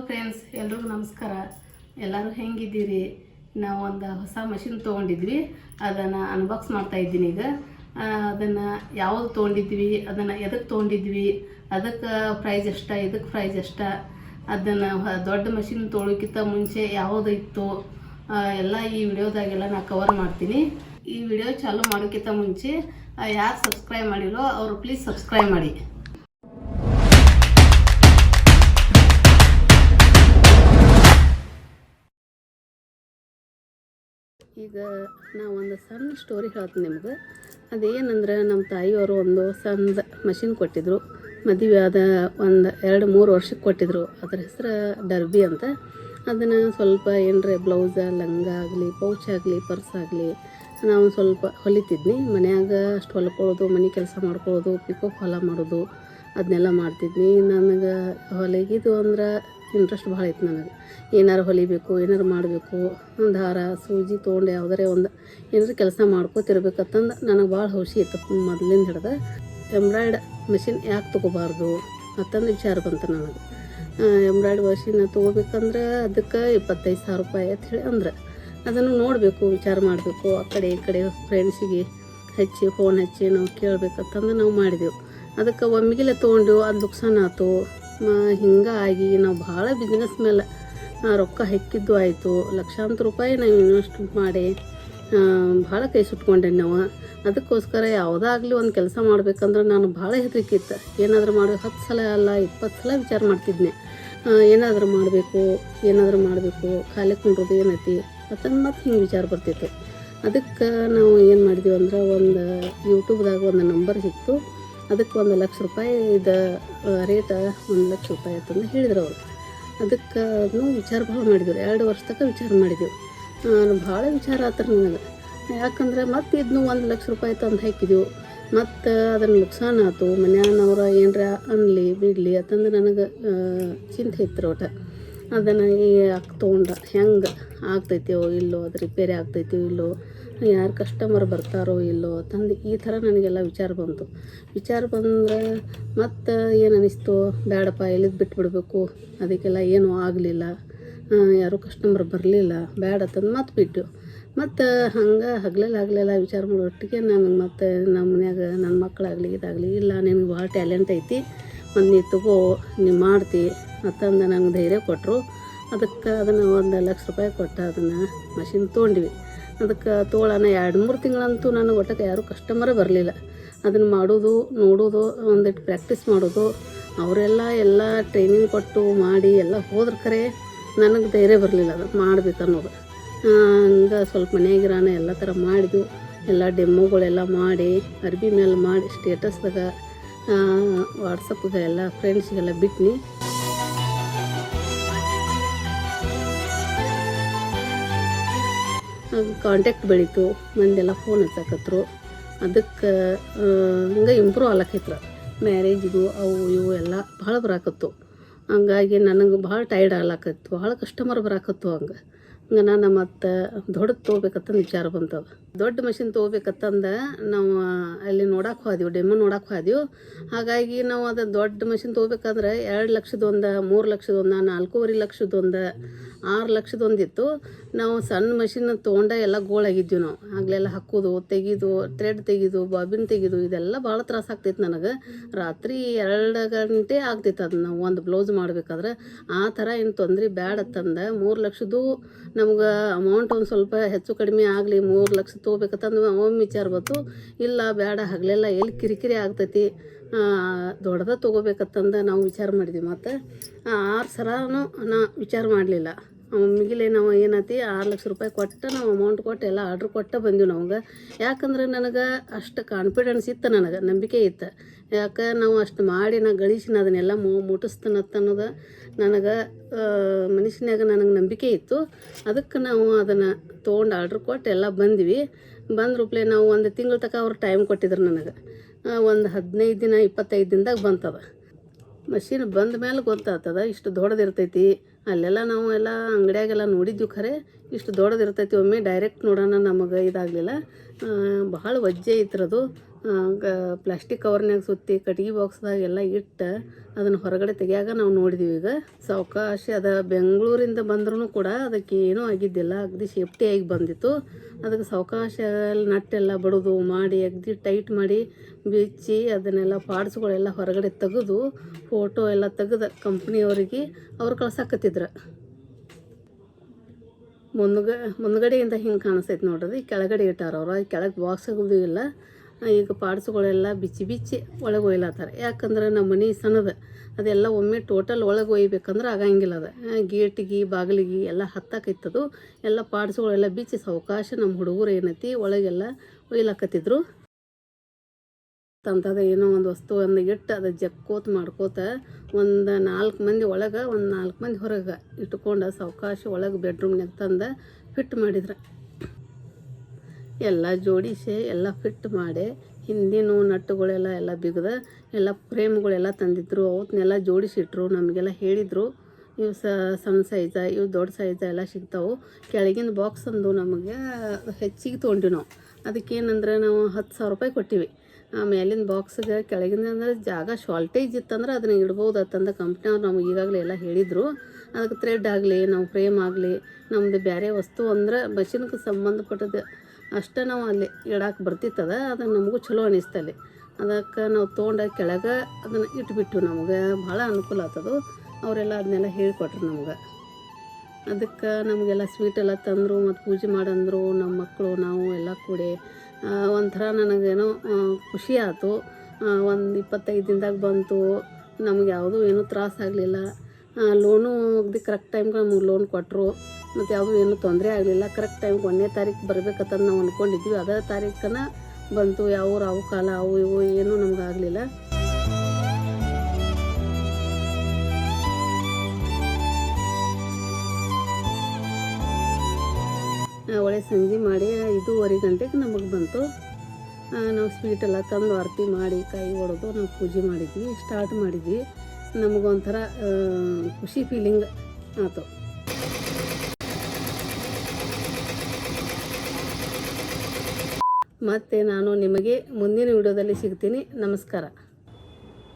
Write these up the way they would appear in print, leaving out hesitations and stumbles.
Friends, ಎಲ್ರಿಗೂ ನಮಸ್ಕಾರ. ಎಲ್ಲರೂ ಹೆಂಗಿದ್ದೀರಿ? ನಾವು ಒಂದು ಹೊಸ ಮಷಿನ್ ತೊಗೊಂಡಿದ್ವಿ, ಅದನ್ನು ಅನ್ಬಾಕ್ಸ್ ಮಾಡ್ತಾ ಇದ್ದೀನಿ. ಈಗ ಅದನ್ನು ಯಾವುದು ತೊಗೊಂಡಿದ್ವಿ, ಅದನ್ನು ಎದಕ್ಕೆ ತೊಗೊಂಡಿದ್ವಿ, ಅದಕ್ಕೆ ಪ್ರೈಸ್ ಎಷ್ಟ, ಇದಕ್ಕೆ ಪ್ರೈಸ್ ಎಷ್ಟ, ಅದನ್ನು ದೊಡ್ಡ ಮಷಿನ್ ತೊಗೊಳಕ್ಕಿಂತ ಮುಂಚೆ ಯಾವುದು ಇತ್ತು ಎಲ್ಲ ಈ ವಿಡಿಯೋದಾಗೆಲ್ಲ ನಾನು ಕವರ್ ಮಾಡ್ತೀನಿ. ಈ ವಿಡಿಯೋ ಚಾಲೂ ಮಾಡೋಕ್ಕಿಂತ ಮುಂಚೆ ಯಾರು ಸಬ್ಸ್ಕ್ರೈಬ್ ಮಾಡಿರೋ ಅವರು ಪ್ಲೀಸ್ ಸಬ್ಸ್ಕ್ರೈಬ್ ಮಾಡಿ. ಈಗ ನಾವು ಒಂದು ಸಣ್ಣ ಸ್ಟೋರಿ ಹೇಳ್ತೀನಿ ನಿಮ್ಗೆ. ಅದೇನಂದ್ರೆ, ನಮ್ಮ ತಾಯಿಯವರು ಒಂದು ಸಣ್ಣ ಮಷಿನ್ ಕೊಟ್ಟಿದ್ರು. ಮದುವೆ ಆದ ಒಂದು 2-3 ವರ್ಷಕ್ಕೆ ಕೊಟ್ಟಿದ್ರು. ಅದರ ಹೆಸರು ಡರ್ಬಿ ಅಂತ. ಅದನ್ನು ಸ್ವಲ್ಪ ಏನರ ಬ್ಲೌಸ, ಲಂಗ ಆಗಲಿ, ಪೌಚ್ ಆಗಲಿ, ಪರ್ಸ್ ಆಗಲಿ ನಾವು ಸ್ವಲ್ಪ ಹೊಲಿತಿದ್ನಿ. ಮನ್ಯಾಗ ಅಷ್ಟು ಹೊಲ್ಕೊಳ್ಳೋದು, ಮನೆ ಕೆಲಸ ಮಾಡ್ಕೊಳ್ಳೋದು, ಪಿಕೋ ಹೊಲ ಮಾಡೋದು ಅದನ್ನೆಲ್ಲ ಮಾಡ್ತಿದ್ನಿ. ನನಗೆ ಹೊಲಿಗಿದು ಅಂದ್ರೆ ಇಂಟ್ರೆಸ್ಟ್ ಭಾಳ ಐತೆ. ನನಗೆ ಏನಾರು ಹೊಲಿಬೇಕು, ಏನಾರು ಮಾಡಬೇಕು, ದಾರ ಸೂಜಿ ತೊಗೊಂಡು ಯಾವುದಾರೆ ಒಂದು ಏನಾರು ಕೆಲಸ ಮಾಡ್ಕೋತಿರ್ಬೇಕಂತಂದು ನನಗೆ ಭಾಳ ಹೌಸಿ ಇತ್ತು. ಮೊದಲಿಂದ ಹಿಡ್ದು ಎಂಬ್ರಾಯ್ಡ್ ಮಿಷಿನ್ ಯಾಕೆ ತೊಗೋಬಾರ್ದು ಅಂತಂದು ವಿಚಾರ ಬಂತು ನನಗೆ. ಎಂಬ್ರಾಯ್ಡ್ ಮಷಿನ್ ತೊಗೋಬೇಕಂದ್ರೆ ಅದಕ್ಕೆ 25,000 ರೂಪಾಯಿ ಅಂತ ಹೇಳಿ ಅಂದ್ರೆ ಅದನ್ನು ನೋಡಬೇಕು, ವಿಚಾರ ಮಾಡಬೇಕು. ಆ ಕಡೆ ಈ ಕಡೆ ಫ್ರೆಂಡ್ಸಿಗೆ ಫೋನ್ ಹಚ್ಚಿ ನಾವು ಕೇಳಬೇಕಂತಂದು ನಾವು ಮಾಡಿದೆವು. ಅದಕ್ಕೆ ಒಮ್ಮೆಗಿಲೆ ತೊಗೊಂಡೆವು, ಅದು ನುಕ್ಸಾನ ಆಯ್ತು. ಹಿಂಗಾಗಿ ನಾವು ಭಾಳ ಬಿಸ್ನೆಸ್ ಮೇಲೆ ರೊಕ್ಕ ಹಾಕಿದ್ದು ಆಯಿತು. ಲಕ್ಷಾಂತರ ರೂಪಾಯಿ ನಾವು ಇನ್ವೆಸ್ಟ್ಮೆಂಟ್ ಮಾಡಿ ಭಾಳ ಕೈ ಸುಟ್ಕೊಂಡೆ ನಾವು. ಅದಕ್ಕೋಸ್ಕರ ಯಾವುದಾಗಲಿ ಒಂದು ಕೆಲಸ ಮಾಡ್ಬೇಕಂದ್ರೆ ನಾನು ಭಾಳ ಹೆದರಿಕೆ ಇತ್ತು. ಏನಾದರೂ ಮಾಡಿ 10 ಸಲ ಅಲ್ಲ 20 ಸಲ ವಿಚಾರ ಮಾಡ್ತಿದ್ದೆ. ಏನಾದರೂ ಮಾಡಬೇಕು, ಖಾಲಿ ಕುಂಡ್ರದು ಏನೈತಿ ಅಂತಂದು ಮತ್ತೆ ಹಿಂಗೆ ವಿಚಾರ ಬರ್ತಿತ್ತು. ಅದಕ್ಕೆ ನಾವು ಏನು ಮಾಡಿದ್ವಿ ಅಂದ್ರೆ, ಒಂದು ಯೂಟ್ಯೂಬ್ದಾಗ ಒಂದು ನಂಬರ್ ಸಿಕ್ತು. ಅದಕ್ಕೆ 1 ಲಕ್ಷ ರೂಪಾಯಿ ಇದು ರೇಟ್ 1 ಲಕ್ಷ ರೂಪಾಯಿ ಅಂತಂದು ಹೇಳಿದ್ರು ಅವರು. ಅದಕ್ಕೆ ಅದನ್ನು ವಿಚಾರ ಭಾಳ ಮಾಡಿದ್ರು. 2 ವರ್ಷ ತನಕ ವಿಚಾರ ಮಾಡಿದೆವು. ಭಾಳ ವಿಚಾರ ಆತರ ನನಗೆ. ಯಾಕಂದ್ರೆ ಮತ್ತೆ ಇದನ್ನು 1 ಲಕ್ಷ ರೂಪಾಯಿ ತಂದು ಹಾಕಿದೆವು. ಮತ್ತು ಅದನ್ನು ನುಕ್ಸಾನ ಆಯ್ತು. ಮನ್ಯಾನವ್ರ ಏನರ ಅನ್ಲಿ ಬಿಡಲಿ ಅಂತಂದು ನನಗೆ ಚಿಂತೆ ಇತ್ತು ಒಟ್ಟು. ಅದನ್ನು ತೊಗೊಂಡ್ರೆ ಹೆಂಗೆ ಆಗ್ತೈತೋ ಇಲ್ಲೋ, ಅದು ರಿಪೇರಿ ಆಗ್ತೈತೋ ಇಲ್ಲೋ, ಯಾರು ಕಸ್ಟಮರ್ ಬರ್ತಾರೋ ಇಲ್ಲೋ ಅಂತಂದು ಈ ಥರ ನನಗೆಲ್ಲ ವಿಚಾರ ಬಂತು. ವಿಚಾರ ಬಂದ್ರೆ ಮತ್ತು ಏನು ಅನ್ನಿಸ್ತು, ಬೇಡಪ್ಪ ಎಲ್ಲಿದ್ದು ಬಿಟ್ಬಿಡ್ಬೇಕು. ಅದಕ್ಕೆಲ್ಲ ಏನೂ ಆಗಲಿಲ್ಲ, ಯಾರೂ ಕಸ್ಟಮರ್ ಬರಲಿಲ್ಲ, ಬೇಡ ಅಂತಂದು ಮತ್ತೆ ಬಿಟ್ಟು. ಮತ್ತು ಹಂಗೆ ಹಗಲೆಲ್ಲ ವಿಚಾರ ಮಾಡೋಟ್ಟಿಗೆ ನನಗೆ ಮತ್ತು ನಮ್ಮ ಮನ್ಯಾಗ ನನ್ನ ಮಕ್ಕಳಾಗಲಿ ಇದಾಗಲಿ, ಇಲ್ಲ ನಿನಗೆ ಭಾಳ ಟ್ಯಾಲೆಂಟ್ ಐತಿ, ಒಂದು ನೀ ತಗೋ, ನೀ ಮಾಡ್ತಿ ಅಂತಂದು ನಂಗೆ ಧೈರ್ಯ ಕೊಟ್ಟರು. ಅದಕ್ಕೆ ಅದನ್ನು 1 ಲಕ್ಷ ರೂಪಾಯಿ ಕೊಟ್ಟು ಅದನ್ನು ಮಷಿನ್ ತೊಗೊಂಡ್ವಿ. ಅದಕ್ಕೆ ತೊಗೊಳ್ಳೋಣ 2-3 ತಿಂಗಳಂತೂ ನನಗೆ ಒಟ್ಟಕ್ಕೆ ಯಾರೂ ಕಸ್ಟಮರೇ ಬರಲಿಲ್ಲ. ಅದನ್ನು ಮಾಡೋದು, ನೋಡೋದು, ಒಂದಿಟ್ಟು ಪ್ರಾಕ್ಟೀಸ್ ಮಾಡೋದು, ಅವರೆಲ್ಲ ಟ್ರೈನಿಂಗ್ ಕೊಟ್ಟು ಮಾಡಿ ಎಲ್ಲ ಹೋದ್ರೆ ಖರೆ ನನಗೆ ಧೈರ್ಯ ಬರಲಿಲ್ಲ ಅದು ಮಾಡ್ಬೇಕು ಅನ್ನೋದು. ಹಂಗೆ ಸ್ವಲ್ಪ ಮನೆಯಾಗಿರಾನ ಎಲ್ಲ ಥರ ಮಾಡಿದ್ವು. ಎಲ್ಲ ಡೆಮೋಗಳೆಲ್ಲ ಮಾಡಿ ಅರ್ಬಿ ಮೇಲೆ ಮಾಡಿ ಸ್ಟೇಟಸ್ದಾಗ ವಾಟ್ಸಪ್ಗೆ ಎಲ್ಲ ಫ್ರೆಂಡ್ಸಿಗೆಲ್ಲ ಬಿಟ್ನಿ. Contact ಬೆಳೀತು, ಮಂದೆಲ್ಲ phone ಹಚ್ಚಕತ್ರು. ಅದಕ್ಕೆ ಹಂಗೆ ಇಂಪ್ರೂವ್ ಆಗ್ಲಕೈತ್ರ. ಮ್ಯಾರೇಜಿಗೂ ಅವು ಇವು ಎಲ್ಲ ಭಾಳ ಬರಾಕತ್ತು. ಹಂಗಾಗಿ ನನಗೆ ಭಾಳ ಟೈರ್ಡ್ ಆಗ್ಲಕತ್ತು, ಭಾಳ ಕಸ್ಟಮರ್ ಬರಾಕತ್ತು. ಹಂಗೆ ನಾನು ಮತ್ತು ದೊಡ್ಡದು ತೊಗೋಬೇಕಂತಂದು ವಿಚಾರ ಬಂತವ. ದೊಡ್ಡ ಮಷಿನ್ ತೊಗೋಬೇಕಂತಂದು ನಾವು ಅಲ್ಲಿ ನೋಡಕ್ಕೆ ಹೋದೆವು, ಡೆಮೋ ನೋಡಕ್ಕೆ ಹೋದೆವು. ಹಾಗಾಗಿ ನಾವು ಅದು ದೊಡ್ಡ ಮಷಿನ್ ತೊಗೋಬೇಕಂದ್ರೆ 2 ಲಕ್ಷದೊಂದು, 3 ಲಕ್ಷದೊಂದು, 4.5 ಲಕ್ಷದೊಂದು, 6 ಲಕ್ಷದೊಂದಿತ್ತು. ನಾವು ಸಣ್ಣ ಮಷಿನ್ ತೊಗೊಂಡೆ ಎಲ್ಲ ಗೋಳಾಗಿದ್ವಿ. ನಾವು ಆಗಲೆಲ್ಲ ಹಾಕೋದು, ತೆಗೆದು, ಥ್ರೆಡ್ ತೆಗೆದು, ಬಾಬಿನ್ ತೆಗೆದು, ಇದೆಲ್ಲ ಭಾಳ ತ್ರಾಸ ಆಗ್ತೈತೆ ನನಗೆ. ರಾತ್ರಿ 2 ಗಂಟೆ ಆಗ್ತೈತೆ ಅದನ್ನು ಒಂದು ಬ್ಲೌಸ್ ಮಾಡಬೇಕಾದ್ರೆ. ಆ ಥರ ಏನು ತೊಂದರೆ ಬ್ಯಾಡ ತಂದು 3 ಲಕ್ಷದ್ದು ನಮ್ಗೆ ಅಮೌಂಟ್ ಒಂದು ಸ್ವಲ್ಪ ಹೆಚ್ಚು ಕಡಿಮೆ ಆಗಲಿ, 3 ಲಕ್ಷ ತೊಗೋಬೇಕಂತಂದು ಒಮ್ಮೆ ವಿಚಾರ ಬಂತು. ಇಲ್ಲ ಬೇಡ, ಹಗಲೆಲ್ಲ ಎಲ್ಲಿ ಕಿರಿಕಿರಿ ಆಗ್ತೈತಿ, ದೊಡ್ಡದ ತೊಗೋಬೇಕಂತಂದು ನಾವು ವಿಚಾರ ಮಾಡಿದ್ವಿ. ಮತ್ತು 6 ಸಲನೂ ನಾ ವಿಚಾರ ಮಾಡಲಿಲ್ಲ. ಮಿಗಿಲೇ ನಾವು ಏನೈತಿ 6 ಲಕ್ಷ ರೂಪಾಯಿ ಕೊಟ್ಟು ನಾವು ಅಮೌಂಟ್ ಕೊಟ್ಟು ಎಲ್ಲ ಆರ್ಡ್ರ್ ಕೊಟ್ಟು ಬಂದೀವಿ ನಮ್ಗೆ. ಯಾಕಂದ್ರೆ ನನಗೆ ಅಷ್ಟು ಕಾನ್ಫಿಡೆನ್ಸ್ ಇತ್ತು, ನನಗೆ ನಂಬಿಕೆ ಇತ್ತು. ಯಾಕೆ ನಾವು ಅಷ್ಟು ಮಾಡಿ ನಾ ಗಳಿಸಿನ ಅದನ್ನೆಲ್ಲ ಮುಟ್ಟಿಸ್ತೇನನ್ನೋದು ನನಗೆ ಮನುಷ್ಯನಾಗ ನನಗೆ ನಂಬಿಕೆ ಇತ್ತು. ಅದಕ್ಕೆ ನಾವು ಅದನ್ನು ತೊಗೊಂಡು ಆರ್ಡ್ರ್ ಕೊಟ್ಟು ಎಲ್ಲ ಬಂದ್ವಿ. ರೂಪಲೆ ನಾವು 1 ತಿಂಗಳ ತನಕ ಅವ್ರು ಟೈಮ್ ಕೊಟ್ಟಿದ್ರು ನನಗೆ. ಒಂದು 15 ದಿನ 25 ದಿನದಾಗ ಬಂತದ ಮಷಿನ್. ಬಂದ ಮೇಲೆ ಗೊತ್ತಾಗ್ತದ ಇಷ್ಟು ದೊಡ್ಡದಿರ್ತೈತಿ ಅಲ್ಲೆಲ್ಲ ನಾವು ಎಲ್ಲ ಅಂಗಡಿಯಾಗೆಲ್ಲ ನೋಡಿದ್ವಿ ಖರೆ ಇಷ್ಟು ದೊಡ್ಡದಿರ್ತೈತಿ. ಒಮ್ಮೆ ಡೈರೆಕ್ಟ್ ನೋಡೋಣ ನಮಗೆ ಇದಾಗಲಿಲ್ಲ. ಭಾಳ ವಜ್ಜೆ ಐತ್ರದು. ಪ್ಲಾಸ್ಟಿಕ್ ಕವರ್ನಾಗ ಸುತ್ತಿ ಕಟ್ಗೆ ಬಾಕ್ಸ್ದಾಗ ಎಲ್ಲ ಇಟ್ಟು ಅದನ್ನು ಹೊರಗಡೆ ತೆಗಿಯಾಗ ನಾವು ನೋಡಿದ್ವಿ. ಈಗ ಸಾವಕಾಶ ಅದ ಬೆಂಗಳೂರಿಂದ ಬಂದ್ರೂ ಕೂಡ ಅದಕ್ಕೆ ಏನೂ ಆಗಿದ್ದಿಲ್ಲ, ಅಗದಿ ಸೇಫ್ಟಿಯಾಗಿ ಬಂದಿತ್ತು. ಅದಕ್ಕೆ ಸಾವಕಾಶ ನಟ್ಟೆಲ್ಲ ಬಡೋದು ಮಾಡಿ ಅಗದಿ ಟೈಟ್ ಮಾಡಿ ಬಿಚ್ಚಿ ಅದನ್ನೆಲ್ಲ ಪಾರ್ಟ್ಸ್ಗಳೆಲ್ಲ ಹೊರಗಡೆ ತೆಗೆದು ಫೋಟೋ ಎಲ್ಲ ತೆಗೆದು ಕಂಪ್ನಿಯವ್ರಿಗೆ ಅವ್ರು ಕಳ್ಸಾಕತ್ತಿದ್ರು. ಮುಂದ್ಗಡೆಯಿಂದ ಹಿಂಗೆ ಕಾಣಿಸ್ತೈತೆ ನೋಡ್ರಿ, ಕೆಳಗಡೆ ಇಟ್ಟಾರ ಅವರು. ಅದು ಕೆಳಗೆ ಬಾಕ್ಸ್ ಆಗೋದು ಇಲ್ಲ. ಈಗ ಪಾರ್ಟ್ಸ್ಗಳೆಲ್ಲ ಬಿಚ್ಚಿ ಒಳಗೆ ಒಯ್ಲತ್ತಾರೆ. ಯಾಕಂದ್ರೆ ನಮ್ಮ ಮನೆ ಸಣ್ಣದ, ಅದೆಲ್ಲ ಒಮ್ಮೆ ಟೋಟಲ್ ಒಳಗೆ ಒಯ್ಬೇಕಂದ್ರೆ ಆಗಂಗಿಲ್ಲ. ಅದು ಗೇಟಿಗೆ ಬಾಗಿಲಿಗೆ ಎಲ್ಲ ಹತ್ತಾಕೈತದು. ಎಲ್ಲ ಪಾರ್ಟ್ಸ್ಗಳೆಲ್ಲ ಬಿಚ್ಚಿ ಸಾವಕಾಶ ನಮ್ಮ ಹುಡುಗರು ಏನೈತಿ ಒಳಗೆಲ್ಲ ಒಯ್ಲಾಕತ್ತಿದ್ರು. ತಂತದ ಏನೋ ಒಂದು ವಸ್ತು ಒಂದು ಇಟ್ಟು ಅದು ಜಕ್ಕೋತ ಮಾಡ್ಕೋತ ಒಂದು 4 ಮಂದಿ ಒಳಗೆ ಒಂದು 4 ಮಂದಿ ಹೊರಗೆ ಇಟ್ಕೊಂಡು ಸಾವಕಾಶ ಒಳಗೆ ಬೆಡ್ರೂಮ್ನಾಗ ತಂದು ಫಿಟ್ ಮಾಡಿದ್ರು. ಎಲ್ಲ ಜೋಡಿಸಿ ಎಲ್ಲ ಫಿಟ್ ಮಾಡಿ ಹಿಂದಿನ ನಟ್ಟುಗಳೆಲ್ಲ ಎಲ್ಲ ಬಿಗದ ಎಲ್ಲ ಫ್ರೇಮ್ಗಳೆಲ್ಲ ತಂದಿದ್ರು. ಅವತ್ತನ್ನೆಲ್ಲ ಜೋಡಿಸಿಟ್ರು. ನಮಗೆಲ್ಲ ಹೇಳಿದರು ಇವು ಸಣ್ಣ ಸೈಜ, ಇವು ದೊಡ್ಡ ಸೈಜ ಎಲ್ಲ ಸಿಗ್ತಾವೆ. ಕೆಳಗಿನ ಬಾಕ್ಸ್ ಅಂದು ನಮಗೆ ಹೆಚ್ಚಿಗೆ ತೊಗೊಂಡಿವಿ ನಾವು. ಅದಕ್ಕೇನಂದ್ರೆ ನಾವು 10,000 ರೂಪಾಯಿ ಕೊಟ್ಟಿವಿ. ಮೇಲಿನ ಬಾಕ್ಸ್ಗೆ ಕೆಳಗಿನ ಅಂದ್ರೆ ಜಾಗ ಶಾರ್ಟೇಜ್ ಇತ್ತಂದ್ರೆ ಅದನ್ನ ಇಡ್ಬೋದತ್ತಂದ ಕಂಪ್ನಿಯವ್ರು ನಮಗೆ ಈಗಾಗಲೇ ಎಲ್ಲ ಹೇಳಿದರು. ಅದಕ್ಕೆ ಥ್ರೆಡ್ ಆಗಲಿ, ನಾವು ಫ್ರೇಮ್ ಆಗಲಿ, ನಮ್ಮದು ಬೇರೆ ವಸ್ತು ಅಂದ್ರೆ ಮಷಿನ್ಗೆ ಸಂಬಂಧಪಟ್ಟದ್ದು ಅಷ್ಟೇ ನಾವು ಅಲ್ಲಿ ಇಡಕ್ಕೆ ಬರ್ತಿತ್ತದ. ಅದನ್ನು ನಮಗೂ ಚಲೋ ಅನಿಸ್ತಲ್ಲಿ. ಅದಕ್ಕೆ ನಾವು ತೊಗೊಂಡು ಕೆಳಗೆ ಅದನ್ನು ಇಟ್ಬಿಟ್ಟು ನಮಗೆ ಭಾಳ ಅನುಕೂಲ ಆಗ್ತದೆ. ಅವರೆಲ್ಲ ಅದನ್ನೆಲ್ಲ ಹೇಳಿಕೊಟ್ರು ನಮ್ಗೆ. ಅದಕ್ಕೆ ನಮಗೆಲ್ಲ ಸ್ವೀಟೆಲ್ಲ ತಂದರು ಮತ್ತು ಪೂಜೆ ಮಾಡಂದರು. ನಮ್ಮ ಮಕ್ಕಳು ನಾವು ಎಲ್ಲ ಕೂಡಿ ಒಂಥರ ನನಗೇನೋ ಖುಷಿ ಆಯ್ತು. ಒಂದು 25 ದಿನದಾಗ ಬಂತು. ನಮ್ಗೆ ಯಾವುದೂ ಏನೂ ತ್ರಾಸ ಆಗಲಿಲ್ಲ. ಲೋನು ಅಗದಿ ಕರೆಕ್ಟ್ ಟೈಮ್ಗೆ ನಮಗೆ ಲೋನ್ ಕೊಟ್ಟರು. ಮತ್ತು ಯಾವುದೂ ಏನೂ ತೊಂದರೆ ಆಗಲಿಲ್ಲ. ಕರೆಕ್ಟ್ ಟೈಮ್ಗೆ 1ನೇ ತಾರೀಕು ಬರಬೇಕಂತಂದು ನಾವು ಅಂದ್ಕೊಂಡಿದ್ವಿ. ಅದೇ ತಾರೀಕನ ಬಂತು. ಯಾವ ರಾವು ಕಾಲ ಅವು ಇವು ಏನೂ ನಮ್ಗೆ ಆಗಲಿಲ್ಲ. ಒಳ್ಳೆ ಸಂಜೆ ಮಾಡಿ 5:30 ಗಂಟೆಗೆ ನಮಗೆ ಬಂತು. ನಾವು ಸ್ವೀಟೆಲ್ಲ ತಂದು ಆರತಿ ಮಾಡಿ ಕೈ ಒಡೆದು ನಾವು ಪೂಜೆ ಮಾಡಿದ್ವಿ, ಸ್ಟಾರ್ಟ್ ಮಾಡಿದ್ವಿ. ನಮಗೊಂಥರ ಖುಷಿ ಫೀಲಿಂಗ್ ಆಯಿತು. ಮತ್ತೆ ನಾನು ನಿಮಗೆ ಮುಂದಿನ ವಿಡಿಯೋದಲ್ಲಿ ಸಿಗ್ತೀನಿ. ನಮಸ್ಕಾರ.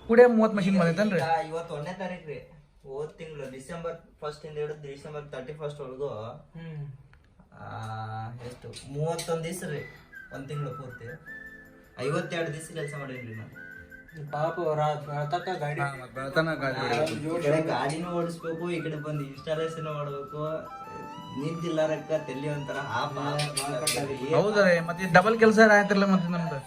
ಕೂಡ 30 ಮಷಿನ್ ಬಂದೈತನ್ರಿ. ಇವತ್ತು 1ನೇ ತಾರೀಕು ರೀ. ಹೋದ ತಿಂಗಳು ಡಿಸೆಂಬರ್ 1 ಇಂದ ಹಿಡಿದು ಡಿಸೆಂಬರ್ 31 ವರೆಗೂ ಎಷ್ಟು 31 ದಿವಸ ರೀ. 1 ತಿಂಗಳು ಪೂರ್ತಿ 52 ದಿವಸ ಕೆಲಸ ಮಾಡೀನಿ ನಾನು. ಪಾಪ ಗಾಡಿನೂ ಓಡಿಸ್ಬೇಕು, ಈ ಕಡೆ ಬಂದು ಇನ್ಸ್ಟಾಲೇಷನ್ ಮಾಡ್ಬೇಕು. ನಿಂತಿಲ್ಲಾರಕ್ಕ ತಲೆ ಒಂಥರ ಹೌದ್ರಿ. ಮತ್ತೆ ಡಬಲ್ ಕೆಲಸ ಆಯ್ತಿರ್ಲ ಮತ್ತೆ ನಮ್ದು.